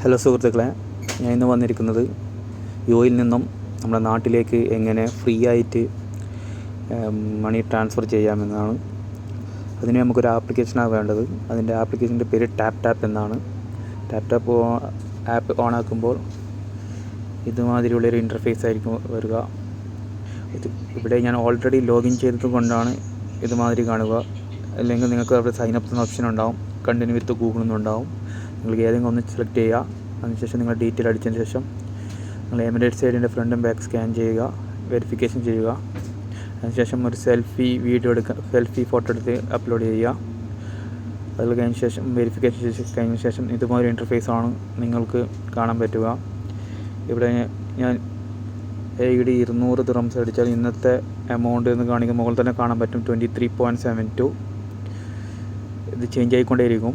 Hello സുഹൃത്തുക്കളെ, ഞാൻ ഇന്ന് വന്നിരിക്കുന്നത് യുഎഇയിൽ നിന്നും നമ്മുടെ നാട്ടിലേക്ക് എങ്ങനെ ഫ്രീ ആയിട്ട് മണി ട്രാൻസ്ഫർ ചെയ്യാമെന്നാണ്. അതിന് നമുക്കൊരു ആപ്ലിക്കേഷനാണ് വേണ്ടത്. അതിൻ്റെ ആപ്ലിക്കേഷൻ്റെ പേര് ടാപ്പ് എന്നാണ്. ടാപ്പ് ആപ്പ് ഓൺ ആക്കുമ്പോൾ ഇതുമാതിരിയുള്ളൊരു ഇൻ്റർഫേസ് ആയിരിക്കും വരിക. ഇവിടെ ഞാൻ ഓൾറെഡി ലോഗിൻ ചെയ്തത് കൊണ്ടാണ് ഇതുമാതിരി കാണുക. അല്ലെങ്കിൽ നിങ്ങൾക്ക് അവിടെ സൈനപ്പ് എന്ന ഓപ്ഷൻ ഉണ്ടാവും, കണ്ടിന്യൂ വിത്ത് ഗൂഗിൾ എന്നുണ്ടാവും. നിങ്ങൾക്ക് ഏതെങ്കിലും ഒന്ന് സെലക്ട് ചെയ്യുക. അതിനുശേഷം നിങ്ങൾ ഡീറ്റെയിൽ അടിച്ചതിന് ശേഷം നിങ്ങൾ എമിറേറ്റ്സ് സൈഡിൻ്റെ ഫ്രണ്ടും ബാക്ക് സ്കാൻ ചെയ്യുക, വെരിഫിക്കേഷൻ ചെയ്യുക. അതിനുശേഷം ഒരു സെൽഫി ഫോട്ടോ എടുത്ത് അപ്ലോഡ് ചെയ്യുക. അത് കഴിഞ്ഞ ശേഷം വെരിഫിക്കേഷൻ കഴിഞ്ഞ ശേഷം ഇതുമാതിരി ഇൻ്റർഫേസാണ് നിങ്ങൾക്ക് കാണാൻ പറ്റുക. ഇവിടെ ഞാൻ AED 200 ദിർഹംസ് അടിച്ചാൽ ഇന്നത്തെ എമൗണ്ട് എന്ന് കാണിക്കുന്ന മുകളിൽ തന്നെ കാണാൻ പറ്റും 23.72. ഇത് ചേഞ്ച് ആയിക്കൊണ്ടേയിരിക്കും.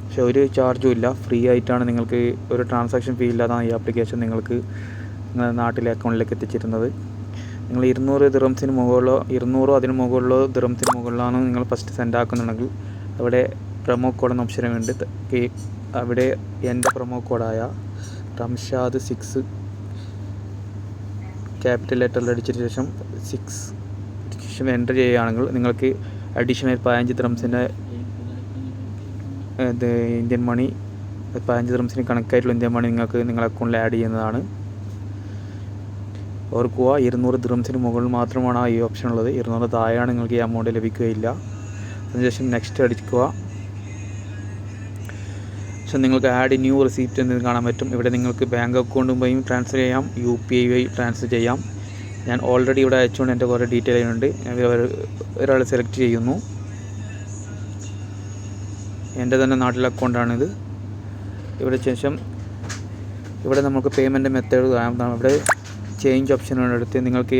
പക്ഷെ ഒരു ചാർജും ഇല്ല, ഫ്രീ ആയിട്ടാണ്. നിങ്ങൾക്ക് ഒരു ട്രാൻസാക്ഷൻ ഫീ ഇല്ലാതാണ് ഈ ആപ്ലിക്കേഷൻ നിങ്ങൾക്ക് നിങ്ങളുടെ നാട്ടിലെ അക്കൗണ്ടിലേക്ക് എത്തിച്ചിരുന്നത്. നിങ്ങൾ 200 ദിർഹംസിന് മുകളിലോ 200 അതിന് മുകളിലോ ദിർഹംസിന് മുകളിലാണ് നിങ്ങൾ ഫസ്റ്റ് സെൻഡ് ആക്കുന്നുണ്ടെങ്കിൽ അവിടെ പ്രൊമോ കോഡ് എന്ന ഓപ്ഷനുണ്ട്. അവിടെ എൻ്റെ പ്രൊമോ കോഡായ റംഷാദ് 6 ക്യാപിറ്റൽ ലെറ്ററിൽ അടിച്ചതിന് ശേഷം 6 എൻ്റർ ചെയ്യുകയാണെങ്കിൽ നിങ്ങൾക്ക് അഡീഷണൽ 15 ദിർഹംസിൻ്റെ ഇന്ത്യൻ മണി 15 ദിർഹംസിന് കണക്കായിട്ടുള്ള ഇന്ത്യൻ മണി നിങ്ങൾക്ക് നിങ്ങളുടെ അക്കൗണ്ടിൽ ആഡ് ചെയ്യുന്നതാണ്. ഓർക്കുക, 200 ദിർഹംസിന് മുകളിൽ മാത്രമാണ് ഈ ഓപ്ഷൻ ഉള്ളത്. 200 താഴെയാണ് നിങ്ങൾക്ക് ഈ എമൗണ്ട് ലഭിക്കുകയില്ല. അതിനുശേഷം നെക്സ്റ്റ് അടിക്കുക. പക്ഷേ നിങ്ങൾക്ക് ആഡ് ന്യൂ റെസിപ്റ്റ് എന്ന് കാണാൻ പറ്റും. ഇവിടെ നിങ്ങൾക്ക് ബാങ്ക് അക്കൗണ്ട് വഴിയും ട്രാൻസ്ഫർ ചെയ്യാം, UPI വഴി ട്രാൻസ്ഫർ ചെയ്യാം. ഞാൻ ഓൾറെഡി ഇവിടെ അയച്ചുകൊണ്ട് എൻ്റെ കുറേ ഡീറ്റെയിൽ ഉണ്ട്. ഒരാൾ സെലക്ട് ചെയ്യുന്നു. എൻ്റെ തന്നെ നാട്ടിലെ അക്കൗണ്ടാണിത്. ഇവിടെ ശേഷം ഇവിടെ നമുക്ക് പേയ്മെൻറ്റ് മെത്തേഡ് കാണാം. ഇവിടെ ചേഞ്ച് ഓപ്ഷനാണ് എടുത്ത് നിങ്ങൾക്ക്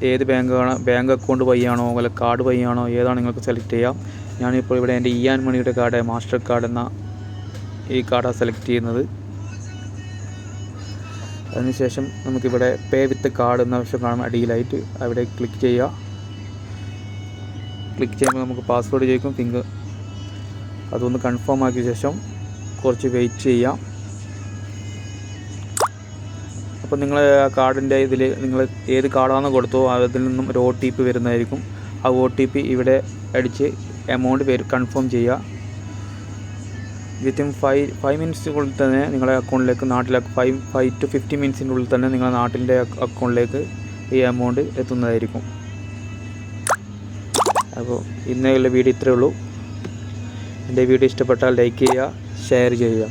ഏത് ബാങ്ക് അക്കൗണ്ട് വഴിയാണോ അല്ല കാർഡ് വഴിയാണോ ഏതാണ് നിങ്ങൾക്ക് സെലക്ട് ചെയ്യാം. ഞാനിപ്പോൾ ഇവിടെ എൻ്റെ ഇയാൻ മണിയുടെ കാർഡ് മാസ്റ്റർ കാർഡ് എന്ന ഈ കാർഡാണ് സെലക്ട് ചെയ്യുന്നത്. അതിനുശേഷം നമുക്കിവിടെ പേ വിത്ത് കാർഡ് എന്ന ഓപ്ഷൻ കാണാം അടിയിലായിട്ട്. അവിടെ ക്ലിക്ക് ചെയ്യുക. ക്ലിക്ക് ചെയ്യുമ്പോൾ നമുക്ക് പാസ്വേഡ് ചോദിക്കും. അതൊന്ന് കൺഫേം ആക്കിയ ശേഷം കുറച്ച് വെയിറ്റ് ചെയ്യാം. അപ്പോൾ നിങ്ങൾ ആ കാർഡിൻ്റെ ഇതിൽ നിങ്ങൾ ഏത് കാർഡാണോ കൊടുത്തോ അതിൽ നിന്നും ഒരു OTP വരുന്നതായിരിക്കും. ആ OTP ഇവിടെ അടിച്ച് എമൗണ്ട് കൺഫേം ചെയ്യുക. വിത്തിൻ 5 മിനിറ്റ്സിനുള്ളിൽ തന്നെ നിങ്ങളുടെ അക്കൗണ്ടിലേക്ക് നാട്ടിലേക്ക് 5 to 50 മിനിറ്റ്സിൻ്റെ ഉള്ളിൽ തന്നെ നിങ്ങളുടെ നാട്ടിൻ്റെ അക്കൗണ്ടിലേക്ക് ഈ എമൗണ്ട് എത്തുന്നതായിരിക്കും. അപ്പോൾ ഇന്നേക്കുള്ള വീഡിയോ ഇത്രയേ ഉള്ളൂ. എൻ്റെ വീഡിയോ ഇഷ്ടപ്പെട്ടാൽ ലൈക്ക് ചെയ്യുക, ഷെയർ ചെയ്യുക.